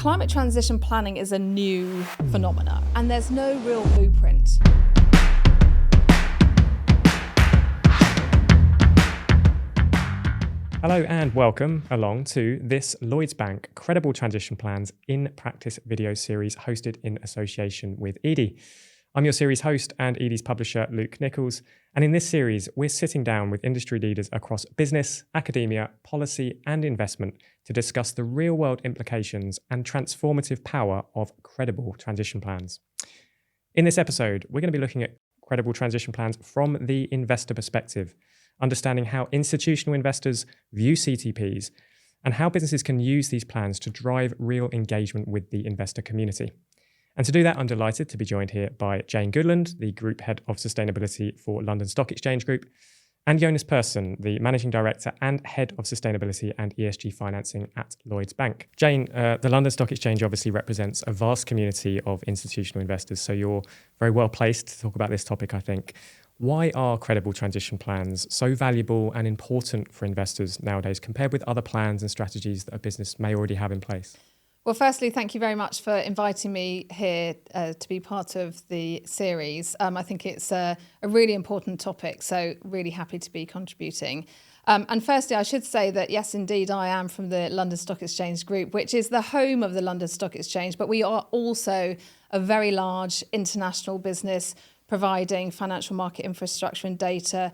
Climate transition planning is a new phenomenon, and there's no real blueprint. Hello and welcome along to this Lloyds Bank Credible Transition Plans in Practice video series hosted in association with Edie. I'm your series host and Edie's publisher, Luke Nicholls, and in this series, we're sitting down with industry leaders across business, academia, policy and investment to discuss the real-world implications and transformative power of credible transition plans. In this episode, we're going to be looking at credible transition plans from the investor perspective, understanding how institutional investors view CTPs and how businesses can use these plans to drive real engagement with the investor community. And to do that, I'm delighted to be joined here by Jane Goodland, the Group Head of Sustainability for London Stock Exchange Group, and Jonas Persson, the Managing Director and Head of Sustainability and ESG Financing at Lloyds Bank. Jane, the London Stock Exchange obviously represents a vast community of institutional investors, so you're very well placed to talk about this topic, I think. Why are credible transition plans so valuable and important for investors nowadays compared with other plans and strategies that a business may already have in place? Well, firstly, thank you very much for inviting me here to be part of the series. I think it's a really important topic, so really happy to be contributing. And firstly, I should say that, yes, indeed, I am from the London Stock Exchange Group, which is the home of the London Stock Exchange, but we are also a very large international business providing financial market infrastructure and data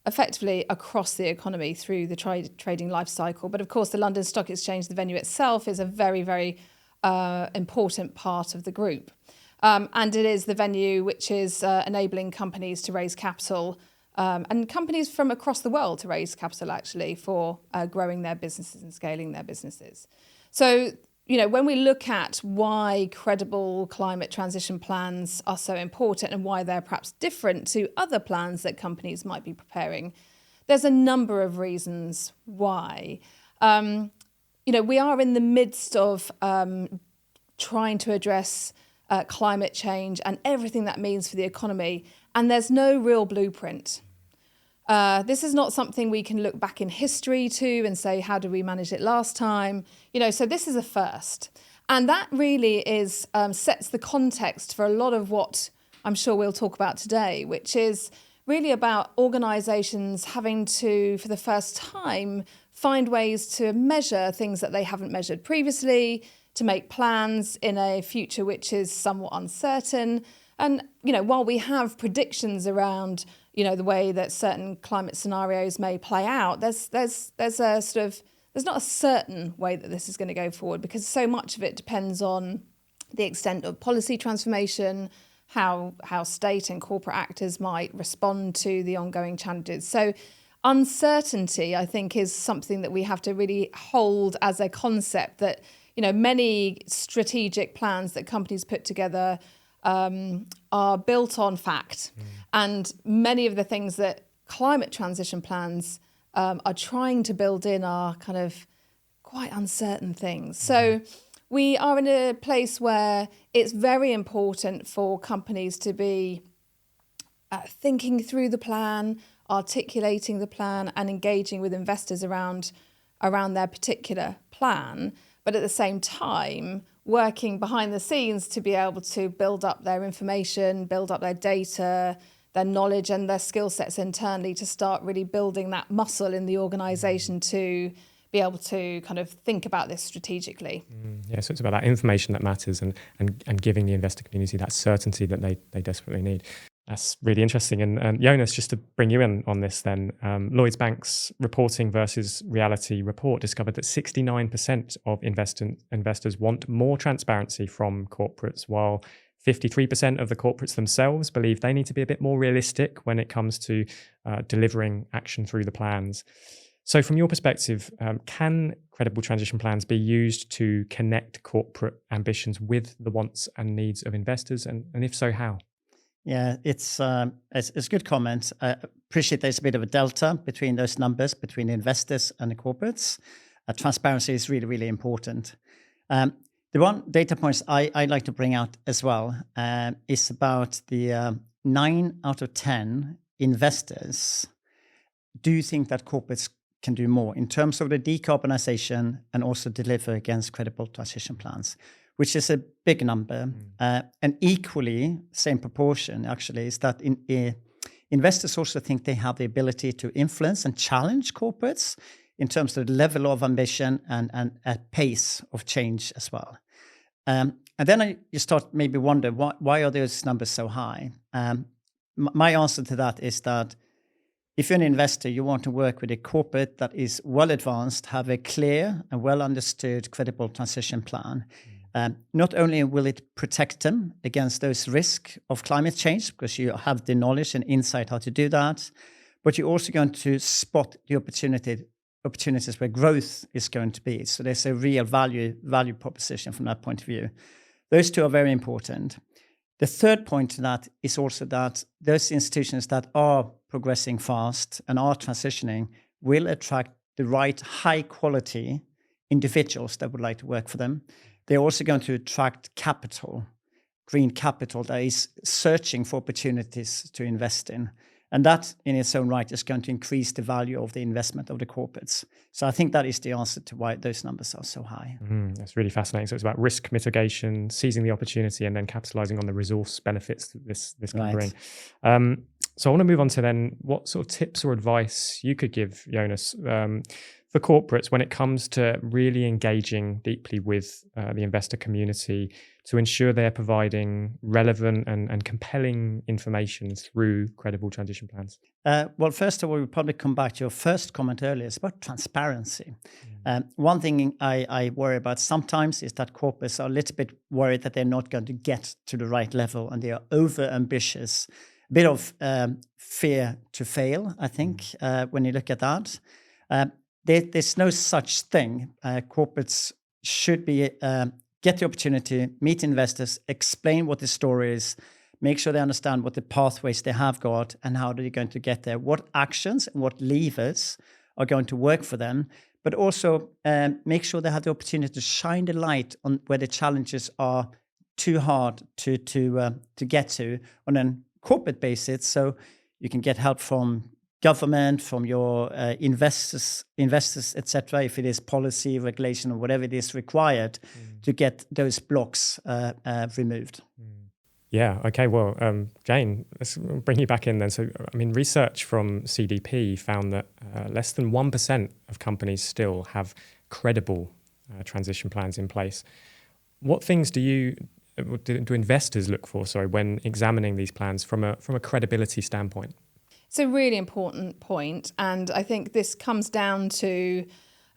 effectively across the economy through the trading life cycle. But of course, the London Stock Exchange, the venue itself, is a very, very important part of the group. And it is the venue which is enabling companies to raise capital and companies from across the world to raise capital, actually, for growing their businesses and scaling their businesses. So, you know, when we look at why credible climate transition plans are so important and why they're perhaps different to other plans that companies might be preparing, there's a number of reasons why. We are in the midst of trying to address climate change and everything that means for the economy, and there's no real blueprint. This is not something we can look back in history to and say, how did we manage it last time? So this is a first. And that really is sets the context for a lot of what I'm sure we'll talk about today, which is really about organisations having to, for the first time, find ways to measure things that they haven't measured previously, to make plans in a future which is somewhat uncertain. And, while we have predictions around the way that certain climate scenarios may play out, there's not a certain way that this is going to go forward, because so much of it depends on the extent of policy transformation, how state and corporate actors might respond to the ongoing challenges. So uncertainty, I think, is something that we have to really hold as a concept that, many strategic plans that companies put together are built on fact. And many of the things that climate transition plans are trying to build in are kind of quite uncertain things. So we are in a place where it's very important for companies to be thinking through the plan, articulating the plan and engaging with investors around their particular plan, but at the same time working behind the scenes to be able to build up their information, build up their data, their knowledge and their skill sets internally to start really building that muscle in the organisation to be able to kind of think about this strategically. Yeah, so it's about that information that matters and giving the investor community that certainty that they desperately need. That's really interesting. And Jonas, just to bring you in on this then, Lloyds Bank's Reporting versus Reality report discovered that 69% of investors want more transparency from corporates, while 53% of the corporates themselves believe they need to be a bit more realistic when it comes to delivering action through the plans. So from your perspective, can credible transition plans be used to connect corporate ambitions with the wants and needs of investors? And if so, how? Yeah, it's a good comment. I appreciate there's a bit of a delta between those numbers, between investors and the corporates. Transparency is really, really important. The one data points I'd like to bring out as well is about the 9 out of 10 investors do think that corporates can do more in terms of the decarbonization and also deliver against credible transition plans, which is a big number. And equally, same proportion actually, is that investors also think they have the ability to influence and challenge corporates in terms of the level of ambition and a pace of change as well. And then you start maybe wonder, why are those numbers so high? My answer to that is that if you're an investor, you want to work with a corporate that is well advanced, have a clear and well understood, credible transition plan. Not only will it protect them against those risks of climate change, because you have the knowledge and insight how to do that, but you're also going to spot the opportunities where growth is going to be. So there's a real value proposition from that point of view. Those two are very important. The third point to that is also that those institutions that are progressing fast and are transitioning will attract the right high quality individuals that would like to work for them. They're also going to attract capital, green capital that is searching for opportunities to invest in. And that in its own right is going to increase the value of the investment of the corporates. So I think that is the answer to why those numbers are so high. That's really fascinating. So it's about risk mitigation, seizing the opportunity, and then capitalizing on the resource benefits that this can bring. So I want to move on to then what sort of tips or advice you could give, Jonas, for corporates when it comes to really engaging deeply with the investor community to ensure they're providing relevant and compelling information through credible transition plans? Well, first of all, we'll probably come back to your first comment earlier. It's about transparency. One thing I worry about sometimes is that corporates are a little bit worried that they're not going to get to the right level and they are over ambitious. A bit of fear to fail, I think, when you look at that. There's no such thing. Corporates should be get the opportunity, meet investors, explain what the story is, make sure they understand what the pathways they have got and how they're going to get there, what actions and what levers are going to work for them, but also make sure they have the opportunity to shine the light on where the challenges are too hard to get to on a corporate basis, so you can get help from government, from your investors, etc. If it is policy, regulation, or whatever it is required to get those blocks removed. Yeah. Okay. Well, Jane, let's bring you back in then. So, I mean, research from CDP found that less than 1% of companies still have credible transition plans in place. What things do investors look for? When examining these plans from a credibility standpoint? It's a really important point, and I think this comes down to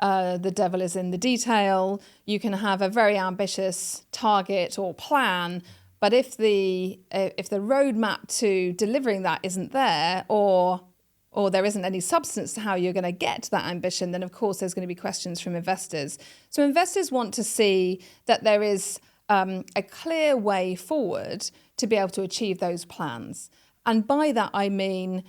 the devil is in the detail. You can have a very ambitious target or plan, but if the roadmap to delivering that isn't there, or there isn't any substance to how you're going to get to that ambition, then of course there's going to be questions from investors. So investors want to see that there is a clear way forward to be able to achieve those plans. And by that I mean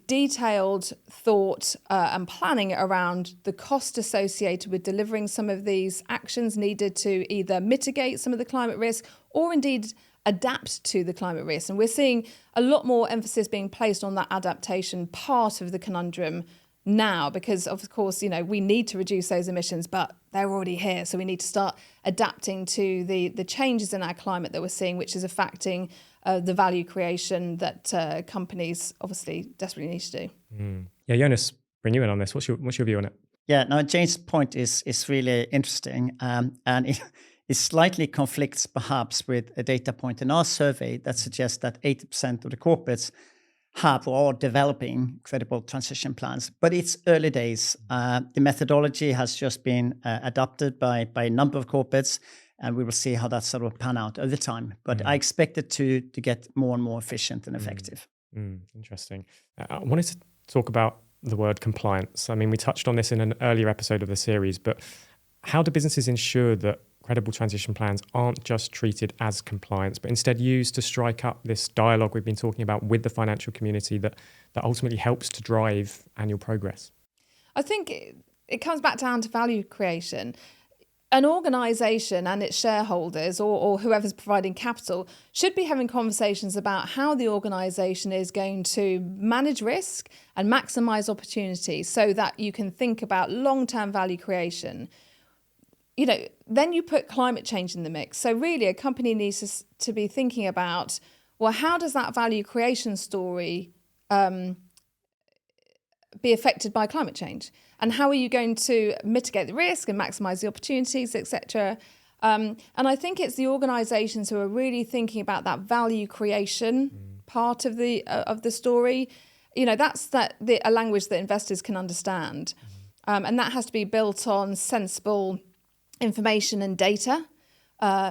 detailed thought and planning around the cost associated with delivering some of these actions needed to either mitigate some of the climate risk or indeed adapt to the climate risk. And we're seeing a lot more emphasis being placed on that adaptation part of the conundrum now, because of course, we need to reduce those emissions, but they're already here. So we need to start adapting to the changes in our climate that we're seeing, which is affecting the value creation that companies obviously desperately need to do. Yeah, Jonas, bring you in on this. What's your view on it? Yeah, no, Jane's point is really interesting, and it slightly conflicts perhaps with a data point in our survey that suggests that 80% of the corporates have or are developing credible transition plans. But it's early days. The methodology has just been adopted by a number of corporates, and we will see how that sort of pan out over time. But I expect it to get more and more efficient and effective. Interesting. I wanted to talk about the word compliance. I mean, we touched on this in an earlier episode of the series, but how do businesses ensure that credible transition plans aren't just treated as compliance, but instead used to strike up this dialogue we've been talking about with the financial community that ultimately helps to drive annual progress? I think it comes back down to value creation. an organisation and its shareholders or whoever's providing capital should be having conversations about how the organisation is going to manage risk and maximise opportunity so that you can think about long-term value creation. Then you put climate change in the mix. So really a company needs to be thinking about, well, how does that value creation story be affected by climate change? And how are you going to mitigate the risk and maximise the opportunities, etc.? And I think it's the organisations who are really thinking about that value creation part of the story. That's a language that investors can understand. And that has to be built on sensible information and data,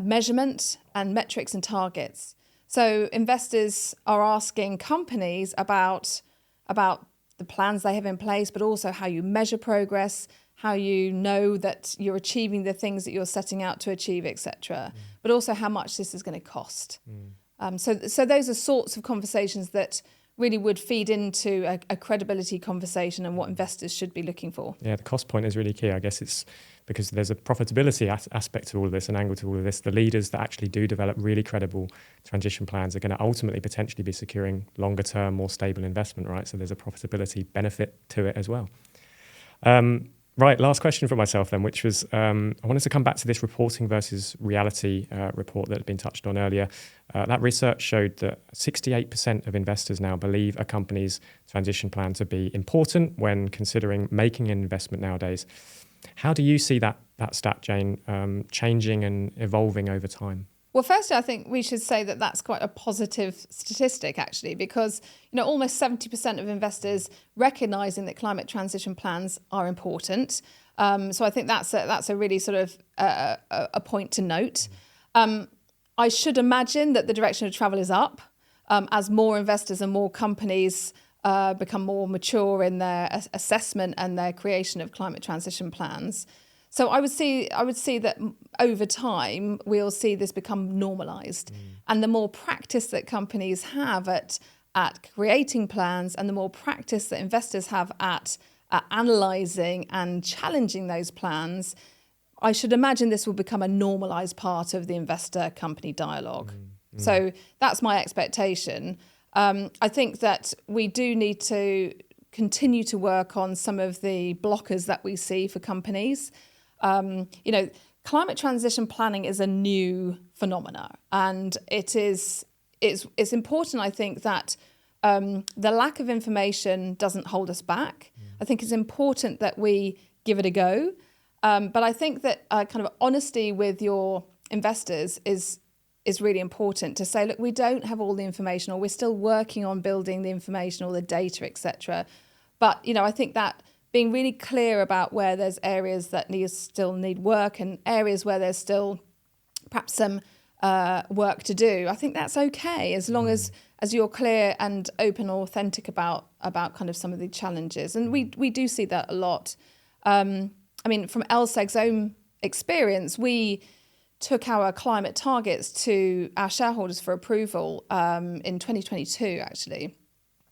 measurement and metrics and targets. So investors are asking companies about the plans they have in place, but also how you measure progress, how you know that you're achieving the things that you're setting out to achieve, etc. But also how much this is going to cost. So those are sorts of conversations that really would feed into a credibility conversation and what investors should be looking for. Yeah, the cost point is really key. I guess it's because there's a profitability aspect to all of this, an angle to all of this. The leaders that actually do develop really credible transition plans are going to ultimately potentially be securing longer term, more stable investment, right? So there's a profitability benefit to it as well. Right, last question for myself then, which was, I wanted to come back to this reporting versus reality report that had been touched on earlier. That research showed that 68% of investors now believe a company's transition plan to be important when considering making an investment nowadays. How do you see that stat, Jane, changing and evolving over time? Well, firstly, I think we should say that that's quite a positive statistic, actually, because almost 70% of investors recognising that climate transition plans are important. So I think that's a really sort of a point to note. I should imagine that the direction of travel is up as more investors and more companies become more mature in their assessment and their creation of climate transition plans. So I would see that over time we'll see this become normalised, and the more practice that companies have at creating plans, and the more practice that investors have at analysing and challenging those plans, I should imagine this will become a normalised part of the investor-company dialogue. So that's my expectation. I think that we do need to continue to work on some of the blockers that we see for companies. Climate transition planning is a new phenomena, and it's important, I think, that the lack of information doesn't hold us back. I think it's important that we give it a go, but I think that kind of honesty with your investors is really important, to say, look, we don't have all the information, or we're still working on building the information or the data, etc. But I think that being really clear about where there's areas that still need work and areas where there's still perhaps some work to do, I think that's okay, as long as you're clear and open or authentic about kind of some of the challenges. And we do see that a lot. From LSEG's own experience, we took our climate targets to our shareholders for approval in 2022, actually.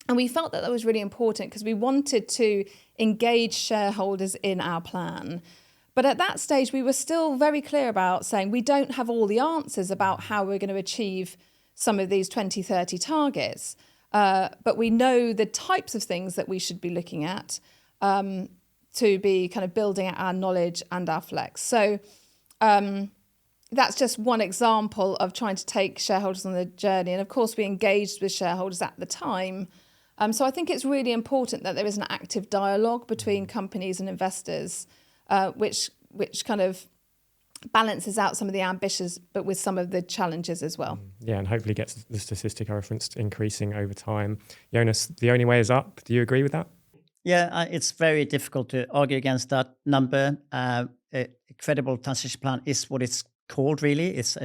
And we felt that was really important because we wanted to engage shareholders in our plan. But at that stage, we were still very clear about saying we don't have all the answers about how we're going to achieve some of these 2030 targets. But we know the types of things that we should be looking at to be kind of building out our knowledge and our flex. So that's just one example of trying to take shareholders on the journey. And of course, we engaged with shareholders at the time. So I think it's really important that there is an active dialogue between companies and investors, which kind of balances out some of the ambitions, but with some of the challenges as well. Yeah, and hopefully gets the statistic I referenced increasing over time. Jonas, the only way is up. Do you agree with that? Yeah, it's very difficult to argue against that number. A credible transition plan is what it's called, really. It's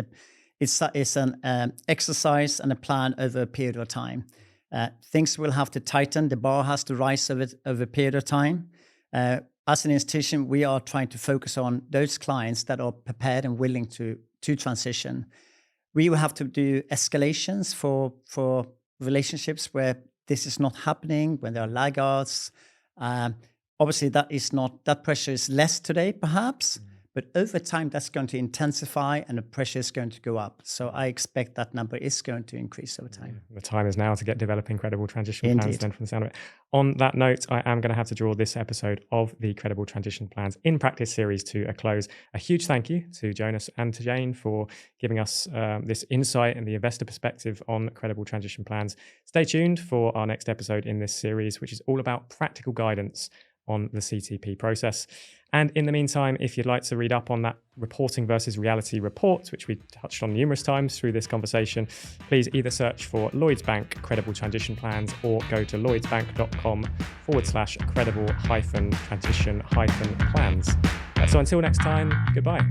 an exercise and a plan over a period of time. Things will have to tighten. The bar has to rise over a period of time. As an institution, we are trying to focus on those clients that are prepared and willing to transition. We will have to do escalations for relationships where this is not happening, when there are laggards. Obviously, that pressure is less today, perhaps, But over time, that's going to intensify and the pressure is going to go up. So I expect that number is going to increase over time. The time is now to get developing credible transition plans Indeed. then, from the sound of it. On that note, I am going to have to draw this episode of the Credible Transition Plans in Practice series to a close. A huge thank you to Jonas and to Jane for giving us this insight and the investor perspective on credible transition plans. Stay tuned for our next episode in this series, which is all about practical guidance on the CTP process. And in the meantime, if you'd like to read up on that reporting versus reality report, which we touched on numerous times through this conversation, please either search for Lloyds Bank Credible Transition Plans or go to lloydsbank.com/credible-transition-plans. So until next time, goodbye.